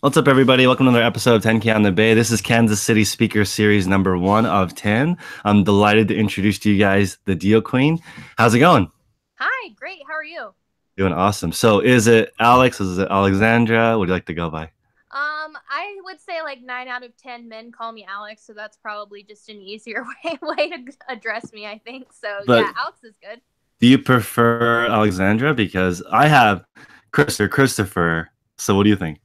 What's up, everybody? Welcome to another episode of 10K on the Bay. This is Kansas City Speaker Series number 1 of 10. I'm delighted to introduce to you guys the Deal Queen. How's it going? Hi, great. How are you? Doing awesome. So, is it Alex? Is it Alexandra? What do you like to go by? I would say like 9 out of 10 men call me Alex, so that's probably just an easier way to address me, I think. So But yeah, Alex is good. do you prefer Alexandra? Because I have Chris or Christopher. So, what do you think?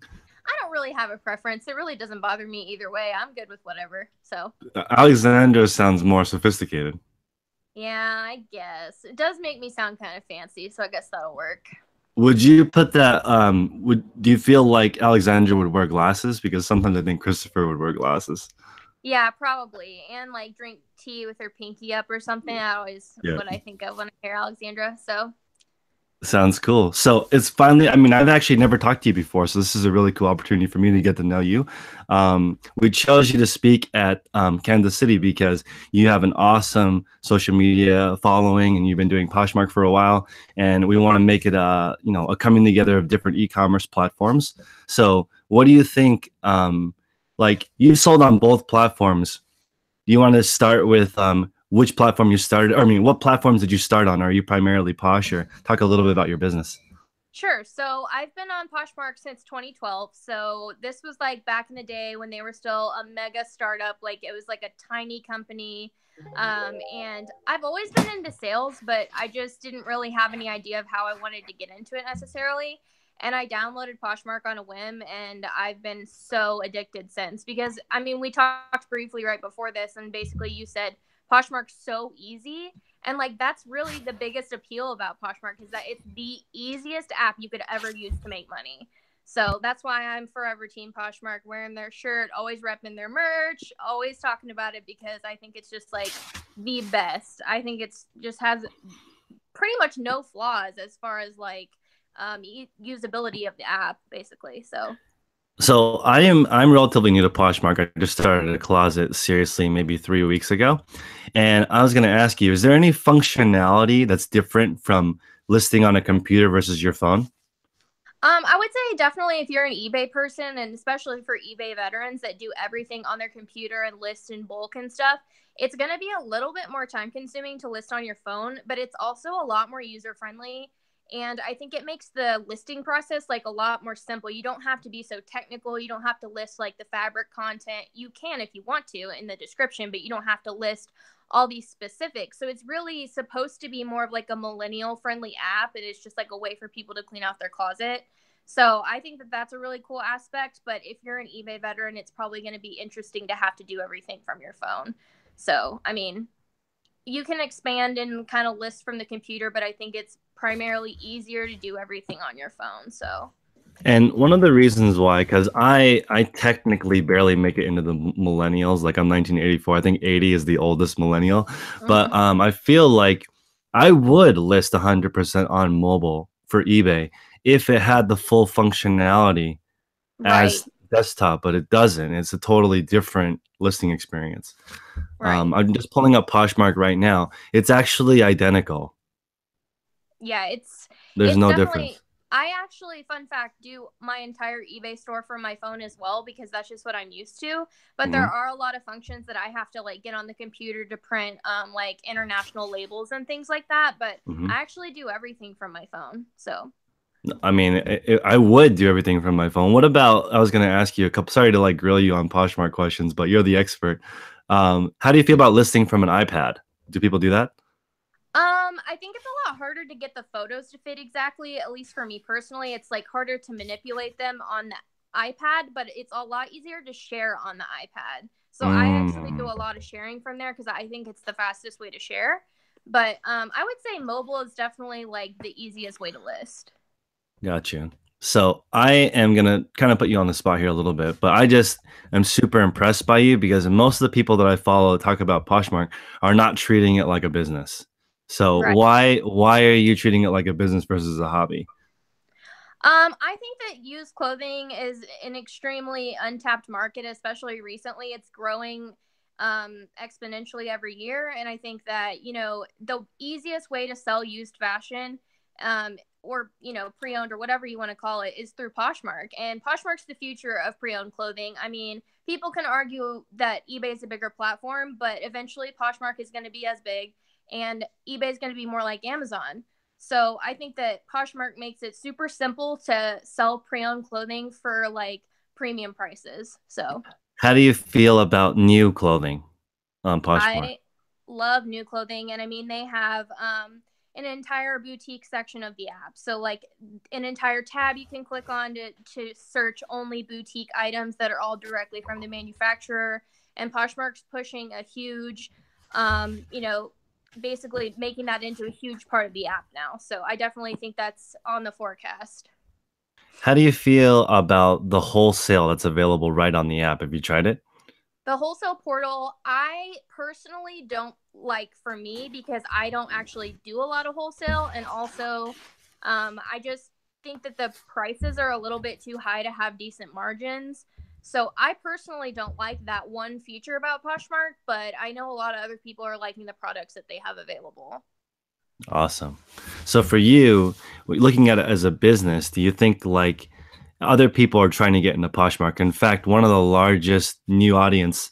I don't really have a preference. It really doesn't bother me either way. I'm good with whatever. So Alexandra sounds more sophisticated. yeah, I guess it does make me sound kind of fancy, so I guess that'll work. Would you put that? Would do you feel like Alexandra would wear glasses? Because sometimes I think Christopher would wear glasses. Yeah, probably. And like drink tea with her pinky up or something. That always Yeah. what I think of when I hear Alexandra. So Sounds cool. So it's finally, I mean, I've actually never talked to you before, so this is a really cool opportunity for me to get to know you. We chose you to speak at Kansas City because you have an awesome social media following and you've been doing Poshmark for a while, and we want to make it a coming together of different e-commerce platforms. So what do you think? Like you sold on both platforms. Do you want to start with which platform you started? Or, I mean, what platforms did you start on? Are you primarily Posh? Or talk a little bit about your business. sure. So I've been on Poshmark since 2012. So this was like back in the day when they were still a mega startup. Like it was like a tiny company. And I've always been into sales, but I just didn't really have any idea of how I wanted to get into it necessarily. And I downloaded Poshmark on a whim, and I've been so addicted since. Because I mean, we talked briefly right before this, and basically you said Poshmark's so easy, and like that's really the biggest appeal about Poshmark is that it's the easiest app you could ever use to make money. So that's why I'm forever team Poshmark, wearing their shirt, always repping their merch, always talking about it because I think it's just like the best. I think it's just has pretty much no flaws as far as like usability of the app, basically. So So I'm relatively new to Poshmark. I just started a closet seriously maybe 3 weeks ago. And I was gonna ask you, is there any functionality that's different from listing on a computer versus your phone? I would say definitely if you're an eBay person, and especially for eBay veterans that do everything on their computer and list in bulk and stuff, it's going to be a little bit more time consuming to list on your phone, but it's also a lot more user friendly. And I think it makes the listing process like a lot more simple. You don't have to be so technical. You don't have to list like the fabric content. You can if you want to in the description, but you don't have to list all these specifics. So it's really supposed to be more of like a millennial friendly app. It is just like a way for people to clean out their closet. So I think that that's a really cool aspect. But if you're an eBay veteran, it's probably going to be interesting to have to do everything from your phone. So, I mean, you can expand and kind of list from the computer, but I think it's primarily easier to do everything on your phone. So, And one of the reasons why, because I technically barely make it into the millennials. Like I'm 1984. I think 80 is the oldest millennial. But mhm. I feel like I would list 100% on mobile for eBay if it had the full functionality Right, as desktop, but it doesn't. It's a totally different listing experience. right. I'm just pulling up Poshmark right now. It's actually identical. Yeah, There's it's no definitely. difference. I actually, fun fact, do my entire eBay store from my phone as well because that's just what I'm used to. But there Mhm. are a lot of functions that I have to like get on the computer to print, like international labels and things like that. But Mhm. I actually do everything from my phone. So I mean, I would do everything from my phone. What about, I was going to ask you a couple, sorry to like grill you on Poshmark questions, but you're the expert. How do you feel about listing from an iPad? Do people do that? I think it's a lot harder to get the photos to fit exactly. At least for me personally, it's like harder to manipulate them on the iPad, but it's a lot easier to share on the iPad. So I actually do Mm, a lot of sharing from there because I think it's the fastest way to share. But I would say mobile is definitely like the easiest way to list. gotcha. So I am going to kind of put you on the spot here a little bit, but I just am super impressed by you because most of the people that I follow that talk about Poshmark are not treating it like a business. So Right. why are you treating it like a business versus a hobby? I think that used clothing is an extremely untapped market, especially recently. It's growing exponentially every year. And I think that, the easiest way to sell used fashion, or pre-owned or whatever you want to call it is through Poshmark. And Poshmark's the future of pre-owned clothing. I mean, people can argue that eBay is a bigger platform, but eventually Poshmark is going to be as big and eBay is going to be more like Amazon. So I think that Poshmark makes it super simple to sell pre-owned clothing for like premium prices. So How do you feel about new clothing on Poshmark? I love new clothing, and I mean they have an entire boutique section of the app. So like an entire tab you can click on to search only boutique items that are all directly from the manufacturer. And Poshmark's pushing a huge, basically making that into a huge part of the app now. So I definitely think that's on the forecast. How do you feel about the wholesale that's available right on the app? Have you tried it? The wholesale portal, I personally don't like for me because I don't actually do a lot of wholesale. And also, I just think that the prices are a little bit too high to have decent margins. So I personally don't like that one feature about Poshmark, but I know a lot of other people are liking the products that they have available. Awesome. So for you, looking at it as a business, do you think like other people are trying to get into Poshmark? In fact, one of the largest new audience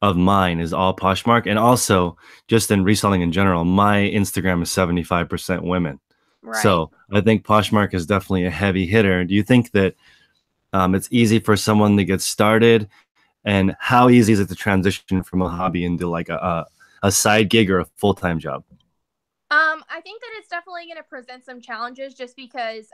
of mine is all Poshmark. And also just in reselling in general, my Instagram is 75% women. Right. So I think Poshmark is definitely a heavy hitter. Do you think that it's easy for someone to get started? And how easy is it to transition from a hobby into like a side gig or a full-time job? I think that it's definitely going to present some challenges just because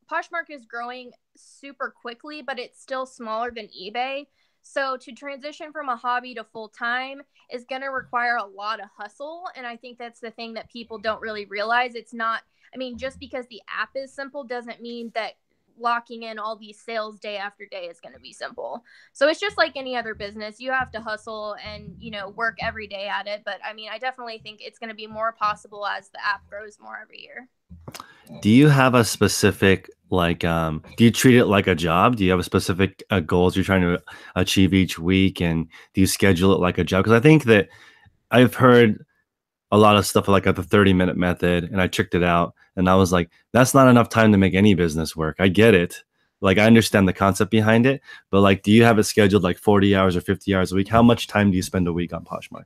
Poshmark is growing super quickly, but it's still smaller than eBay. So to transition from a hobby to full time is going to require a lot of hustle. And I think that's the thing that people don't really realize. It's not, I mean, just because the app is simple doesn't mean that locking in all these sales day after day is going to be simple. So it's just like any other business. You have to hustle and, work every day at it. But I mean, I definitely think it's going to be more possible as the app grows more every year. Do you have a specific like do you treat it like a job? Do you have a specific goals you're trying to achieve each week, and do you schedule it like a job? Because I think that I've heard a lot of stuff like at the 30-minute method, and I checked it out and I was like, that's not enough time to make any business work. I get it. Like I understand the concept behind it, but like, do you have it scheduled like 40 hours or 50 hours a week? How much time do you spend a week on Poshmark?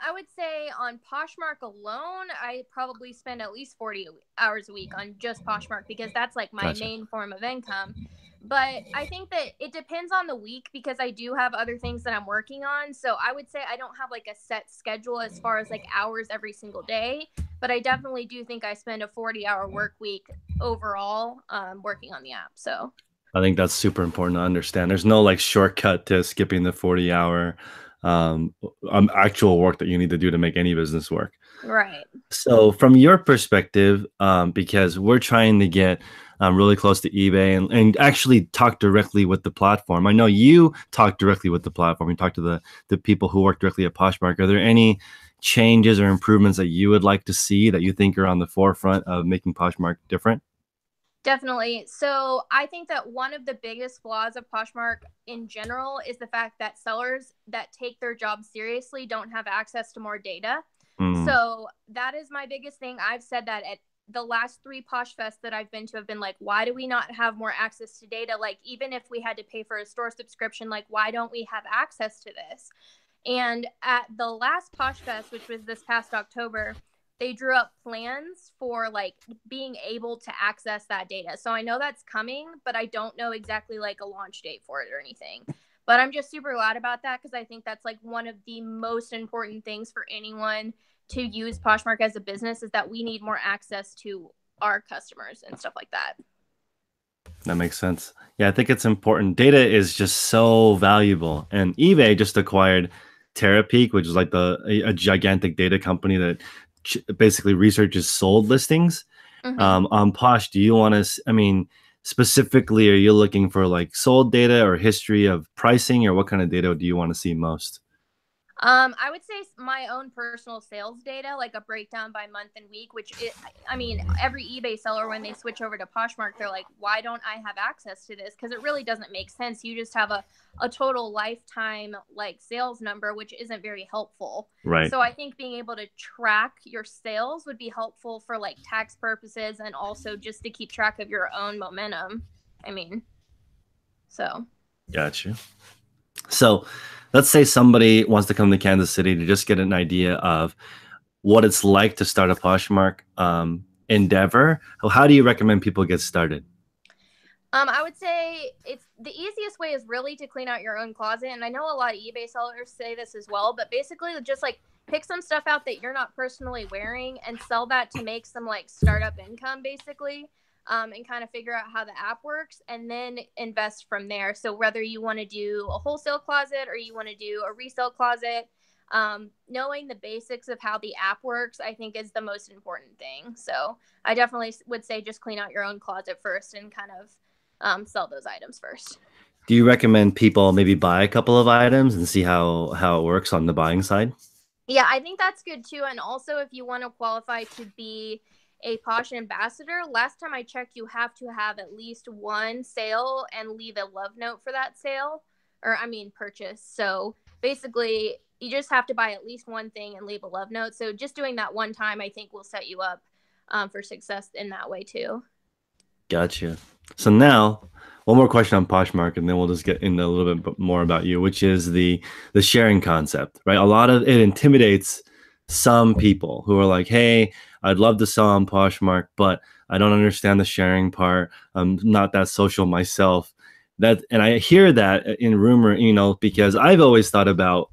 I would say on Poshmark alone, I probably spend at least 40 hours a week on just Poshmark because that's like my Gotcha. main form of income. But I think that it depends on the week because I do have other things that I'm working on. So I would say I don't have like a set schedule as far as like hours every single day, but I definitely do think I spend a 40-hour work week overall working on the app. So I think that's super important to understand. There's no like shortcut to skipping the 40-hour actual work that you need to do to make any business work. right. So from your perspective, because we're trying to get really close to eBay and actually talk directly with the platform. I know you talk directly with the platform. You talk to the people who work directly at Poshmark. Are there any changes or improvements that you would like to see that you think are on the forefront of making Poshmark different? Definitely. So I think that one of the biggest flaws of Poshmark in general is the fact that sellers that take their job seriously don't have access to more data. Mm, So that is my biggest thing. I've said that at the last 3 Posh Fests that I've been to have been like, why do we not have more access to data? Like, even if we had to pay for a store subscription, like, why don't we have access to this? And at the last Posh Fest, which was this past October, they drew up plans for like being able to access that data. So I know that's coming, but I don't know exactly like a launch date for it or anything. But I'm just super glad about that because I think that's like one of the most important things for anyone to use Poshmark as a business is that we need more access to our customers and stuff like that. that makes sense. Yeah, I think it's important. Data is just so valuable. And eBay just acquired Terapeak, which is like a gigantic data company that basically researches sold listings. Mm-hmm. On Posh, do you want to, I mean, specifically, are you looking for like sold data or history of pricing, or what kind of data do you want to see most? I would say my own personal sales data, like a breakdown by month and week, I mean, every eBay seller, when they switch over to Poshmark, they're like, why don't I have access to this? Because it really doesn't make sense. You just have a total lifetime like sales number, which isn't very helpful. Right. So I think being able to track your sales would be helpful for like tax purposes and also just to keep track of your own momentum. I mean, so. Gotcha. So let's say somebody wants to come to Kansas City to just get an idea of what it's like to start a Poshmark endeavor. How do you recommend people get started? I would say it's the easiest way is really to clean out your own closet. And I know a lot of eBay sellers say this as well, but basically just like pick some stuff out that you're not personally wearing and sell that to make some like startup income basically. And kind of figure out how the app works and then invest from there. So whether you want to do a wholesale closet or you want to do a resale closet, knowing the basics of how the app works, I think is the most important thing. So I definitely would say just clean out your own closet first and kind of sell those items first. Do you recommend people maybe buy a couple of items and see how it works on the buying side? Yeah, I think that's good too. And also if you want to qualify to be a Posh ambassador, last time I checked, you have to have at least one sale and leave a love note for that sale, or I mean purchase. So basically, you just have to buy at least one thing and leave a love note. So just doing that one time, I think, will set you up for success in that way too. Gotcha. So now, one more question on Poshmark, and then we'll just get into a little bit more about you, which is the sharing concept, right? A lot of it intimidates some people who are like, "Hey, I'd love to sell on Poshmark, but I don't understand the sharing part. I'm not that social myself." And I hear that in rumor, because I've always thought about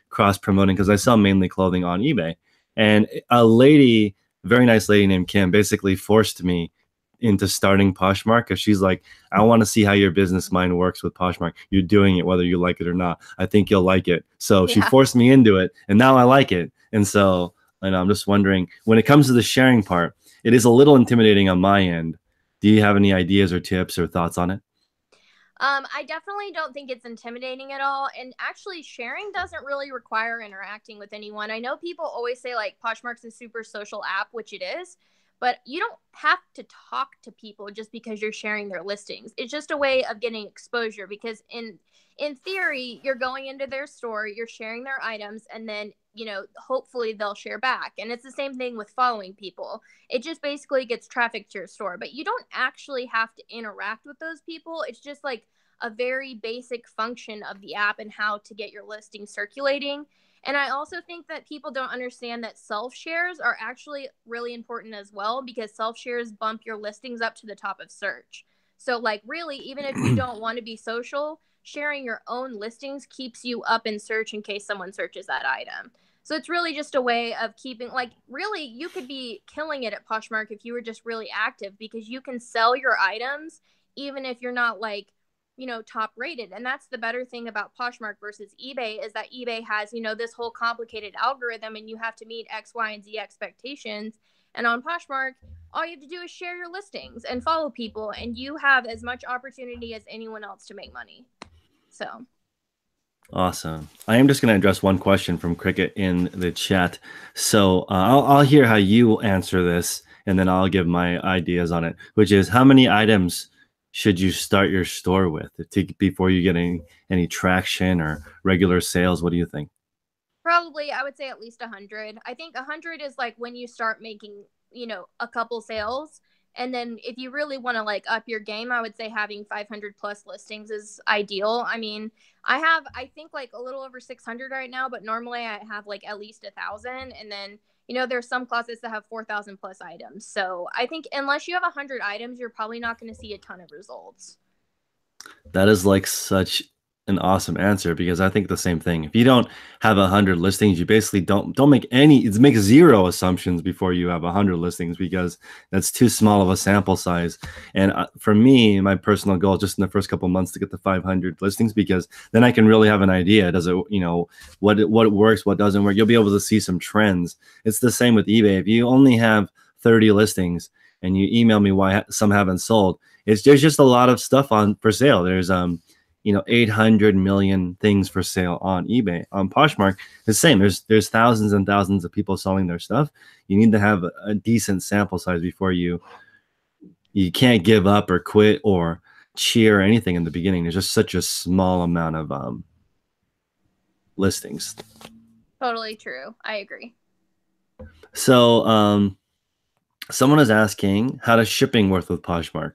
cross promoting because I sell mainly clothing on eBay, and a lady, very nice lady named Kim, basically forced me into starting Poshmark because she's like, I want to see how your business mind works with Poshmark. You're doing it whether you like it or not. I think you'll like it. So she forced me into it, and now I like it. And so, I'm just wondering, when it comes to the sharing part, it is a little intimidating on my end. Do you have any ideas or tips or thoughts on it? I definitely don't think it's intimidating at all. And actually, sharing doesn't really require interacting with anyone. I know people always say like Poshmark's a super social app, which it is, but you don't have to talk to people just because you're sharing their listings. It's just a way of getting exposure because in theory, you're going into their store, you're sharing their items, and then, hopefully they'll share back. And it's the same thing with following people. It just basically gets traffic to your store, but you don't actually have to interact with those people. It's just like a very basic function of the app and how to get your listing circulating. And I also think that people don't understand that self shares are actually really important as well because self shares bump your listings up to the top of search. So, like, really, even if you don't want to be social, sharing your own listings keeps you up in search in case someone searches that item. So it's really just a way of keeping, like, really, you could be killing it at Poshmark if you were just really active because you can sell your items even if you're not like, top rated. And that's the better thing about Poshmark versus eBay is that eBay has, this whole complicated algorithm and you have to meet X, Y, and Z expectations. And on Poshmark, all you have to do is share your listings and follow people, and you have as much opportunity as anyone else to make money. So awesome. I am just going to address one question from Cricket in the chat. So I'll hear how you answer this, and then I'll give my ideas on it, which is how many items should you start your store with before you get any traction or regular sales? What do you think? Probably, I would say at least 100. I think 100 is like when you start making, a couple sales. And then if you really want to like up your game, I would say having 500 plus listings is ideal. I mean, I think like a little over 600 right now, but normally I have like at least 1,000. And then, there's some closets that have 4,000 plus items. So I think unless you have 100 items, you're probably not going to see a ton of results. That is like such an awesome answer because I think the same thing. If you don't have 100 listings, you basically don't make make zero assumptions before you have 100 listings because that's too small of a sample size. And for me, my personal goal is just in the first couple of months to get to 500 listings because then I can really have an idea. Does it, what works, what doesn't work? You'll be able to see some trends. It's the same with eBay. If you only have 30 listings and you email me why some haven't sold, there's just a lot of stuff on for sale. There's 800 million things for sale on eBay. On Poshmark, the same. There's thousands and thousands of people selling their stuff. You need to have a decent sample size before you can't give up or quit or cheer or anything in the beginning. There's just such a small amount of listings. Totally true. I agree. So someone is asking, how does shipping work with Poshmark?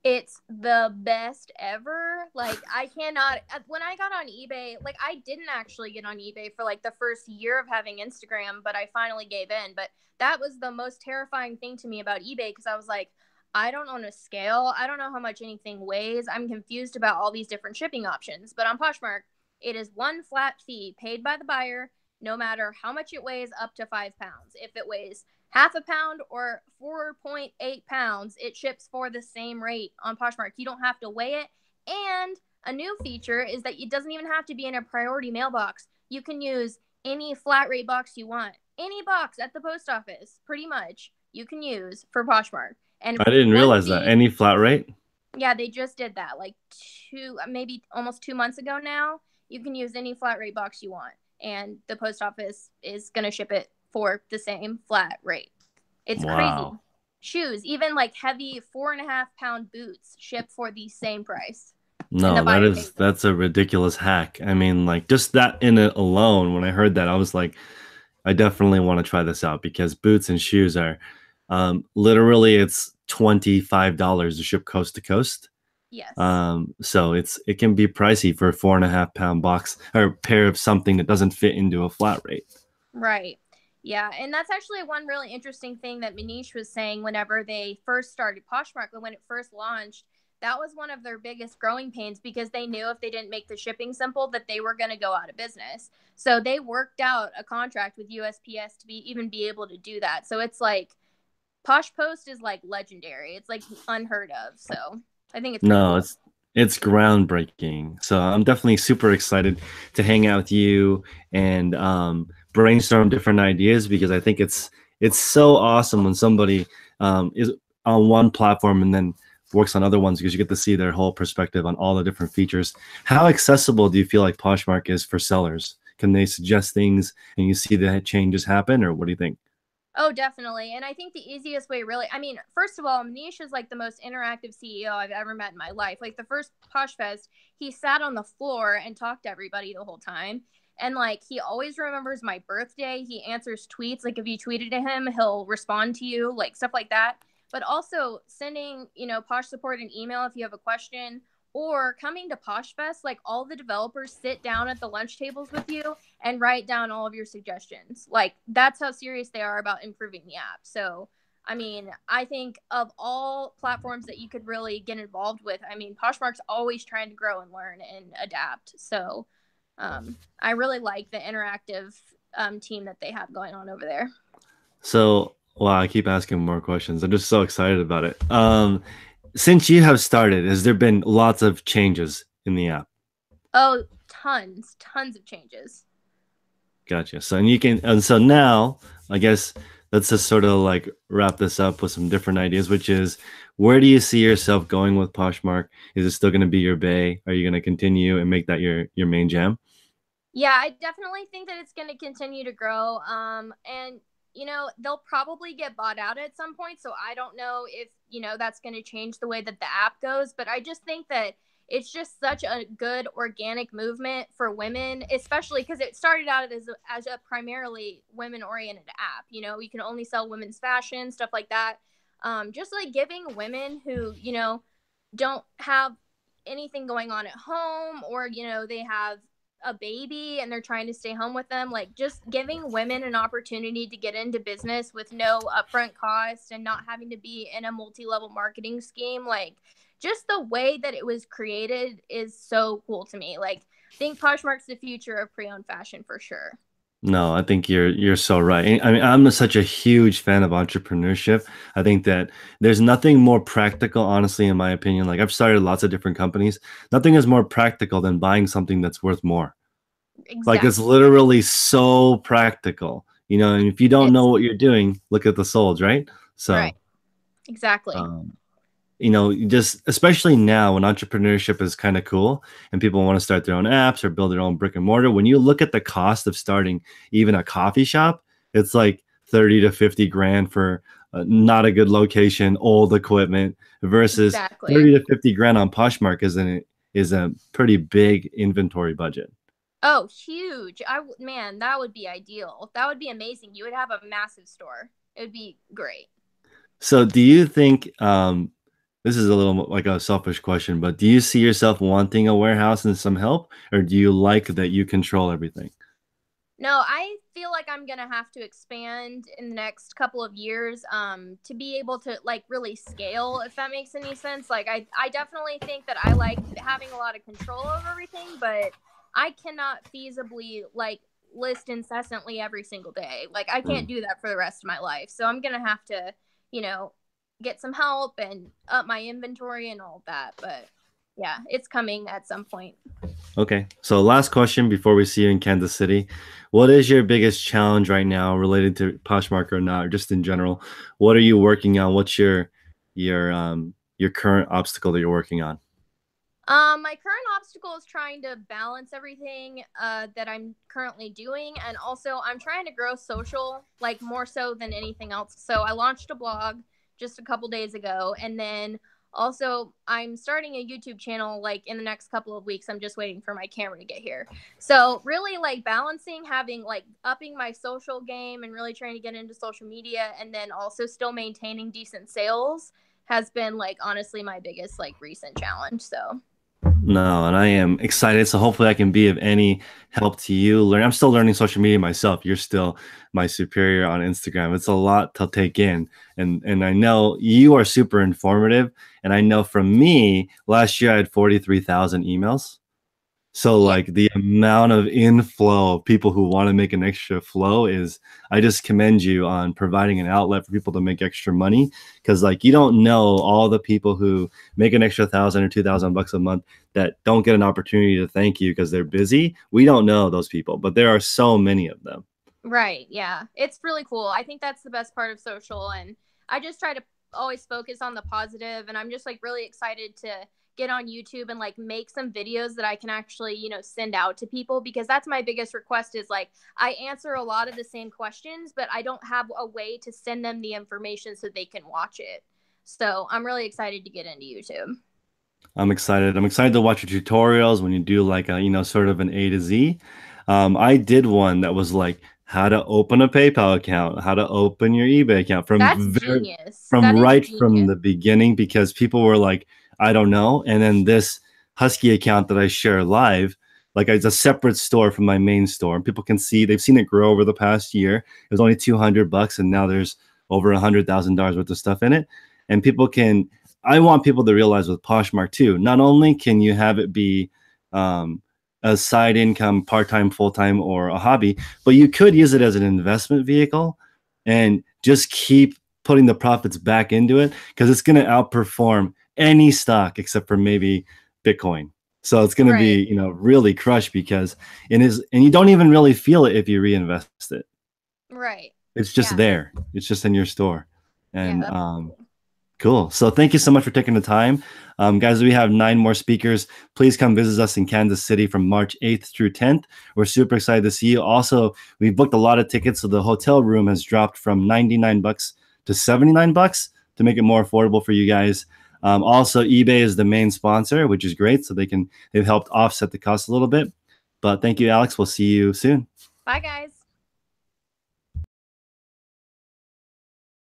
It's the best ever. Like, I cannot, when I got on eBay, like, I didn't actually get on eBay for like the first year of having Instagram, but I finally gave in. But that was the most terrifying thing to me about eBay, because I was like, I don't own a scale. I don't know how much anything weighs. I'm confused about all these different shipping options. But on Poshmark, it is one flat fee paid by the buyer, no matter how much it weighs, up to 5 pounds. If it weighs half a pound or 4.8 pounds, it ships for the same rate on Poshmark. You don't have to weigh it. And a new feature is that it doesn't even have to be in a priority mailbox. You can use any flat rate box you want. Any box at the post office, pretty much, you can use for Poshmark. And I didn't realize that. Any flat rate? Yeah, they just did that like maybe almost 2 months ago now. You can use any flat rate box you want, and the post office is going to ship it for the same flat rate. It's crazy. Shoes, even like heavy 4.5-pound boots, ship for the same price. No, that's a ridiculous hack. I mean, like, just that in it alone, when I heard that, I was like, I definitely want to try this out, because boots and shoes are literally, it's $25 to ship coast to coast. Yes. So it can be pricey for a 4.5-pound box or pair of something that doesn't fit into a flat rate. Right. Yeah, and that's actually one really interesting thing that Manish was saying whenever they first started Poshmark, when it first launched. That was one of their biggest growing pains, because they knew if they didn't make the shipping simple that they were going to go out of business. So they worked out a contract with USPS to even be able to do that. So it's like Posh Post is like legendary. It's like unheard of. So I think it's no, cool. It's groundbreaking. So I'm definitely super excited to hang out with you and brainstorm different ideas, because I think it's so awesome when somebody is on one platform and then works on other ones, because you get to see their whole perspective on all the different features. How accessible do you feel like Poshmark is for sellers? Can they suggest things and you see the changes happen, or what do you think? Oh, definitely. And I think the easiest way, really, I mean, first of all, Manish is like the most interactive CEO I've ever met in my life. Like the first Posh Fest, he sat on the floor and talked to everybody the whole time. And like, he always remembers my birthday. He answers tweets. Like if you tweeted to him, he'll respond to you, like stuff like that. But also sending, Posh support an email if you have a question, or coming to Posh Fest, like all the developers sit down at the lunch tables with you and write down all of your suggestions. Like that's how serious they are about improving the app. So, I mean, I think of all platforms that you could really get involved with, I mean, Poshmark's always trying to grow and learn and adapt. So, I really like the interactive team that they have going on over there. So, wow, I keep asking more questions. I'm just so excited about it. Since you have started, has there been lots of changes in the app? Oh, tons of changes. Gotcha. So, and so now, I guess let's just sort of like wrap this up with some different ideas, which is, where do you see yourself going with Poshmark? Is it still going to be your bay? Are you going to continue and make that your main jam? Yeah, I definitely think that it's going to continue to grow. And they'll probably get bought out at some point. So I don't know if, that's going to change the way that the app goes. But I just think that it's just such a good organic movement for women, especially because it started out as a primarily women-oriented app. You can only sell women's fashion, stuff like that. Just like giving women who, don't have anything going on at home, or, they have a baby and they're trying to stay home with them, like just giving women an opportunity to get into business with no upfront cost and not having to be in a multi-level marketing scheme. Like just the way that it was created is so cool to me. Like I think Poshmark's the future of pre-owned fashion for sure. No, I think you're so right. I mean, I'm such a huge fan of entrepreneurship. I think that there's nothing more practical, honestly, in my opinion. Like I've started lots of different companies. Nothing is more practical than buying something that's worth more. Exactly. Like it's literally so practical, and if you don't know what you're doing, look at the souls, right? So right. Exactly. just especially now when entrepreneurship is kind of cool and people want to start their own apps or build their own brick and mortar, when you look at the cost of starting even a coffee shop, it's like 30 to 50 grand for not a good location, old equipment versus Exactly. 30 to 50 grand on Poshmark is a pretty big inventory budget. Oh, huge. Man, that would be ideal. That would be amazing. You would have a massive store. It would be great. So do you think this is a little like a selfish question, but do you see yourself wanting a warehouse and some help, or do you like that you control everything? No, I feel like I'm gonna have to expand in the next couple of years to be able to like really scale, if that makes any sense. Like I definitely think that I like having a lot of control over everything, but I cannot feasibly like list incessantly every single day. Like I can't Mm. do that for the rest of my life. So I'm gonna have to, you know, get some help and up my inventory and all of that. But yeah, it's coming at some point. Okay. So last question before we see you in Kansas City. What is your biggest challenge right now related to Poshmark or not, or just in general? What are you working on? What's your current obstacle that you're working on? My current obstacle is trying to balance everything that I'm currently doing, and also I'm trying to grow social, like more so than anything else. So I launched a blog just a couple days ago, and then also I'm starting a YouTube channel like in the next couple of weeks. I'm just waiting for my camera to get here. So really like balancing, having like upping my social game and really trying to get into social media, and then also still maintaining decent sales has been like honestly my biggest like recent challenge. So. No, and I am excited. So hopefully I can be of any help to you. I'm still learning social media myself. You're still my superior on Instagram. It's a lot to take in. And I know you are super informative. And I know from me, last year I had 43,000 emails. So Yeah. like the amount of inflow of people who want to make an extra flow is, I just commend you on providing an outlet for people to make extra money. Cause like you don't know all the people who make an extra 1,000 or 2,000 bucks a month that don't get an opportunity to thank you because they're busy. We don't know those people, but there are so many of them. Right. Yeah. It's really cool. I think that's the best part of social. And I just try to always focus on the positive. And I'm just like really excited to get on YouTube and like make some videos that I can actually, send out to people, because that's my biggest request is like I answer a lot of the same questions, but I don't have a way to send them the information so they can watch it. So I'm really excited to get into YouTube. I'm excited. I'm excited to watch your tutorials when you do like a, sort of an A to Z. I did one that was like how to open a PayPal account, how to open your eBay account That's genius. from That is right from genius. the beginning because people were like, I don't know. And then this Husky account that I share live, like it's a separate store from my main store. And people can see they've seen it grow over the past year. It was only 200 bucks, and now there's over $100,000 worth of stuff in it. And people can I want people to realize with Poshmark too, not only can you have it be um, a side income, part-time, full-time, or a hobby, but you could use it as an investment vehicle and just keep putting the profits back into it because it's going to outperform any stock except for maybe Bitcoin. So it's going to Right. be, really crushed because and you don't even really feel it if you reinvest it. Right. It's just Yeah. there. It's just in your store. Yeah. And That's cool. cool. So thank you so much for taking the time. Guys, we have 9 more speakers. Please come visit us in Kansas City from March 8th through 10th. We're super excited to see you. Also, we booked a lot of tickets, so the hotel room has dropped from 99 bucks to 79 bucks to make it more affordable for you guys. Also, eBay is the main sponsor, which is great. So they've helped offset the cost a little bit. But thank you, Alex. We'll see you soon. Bye, guys.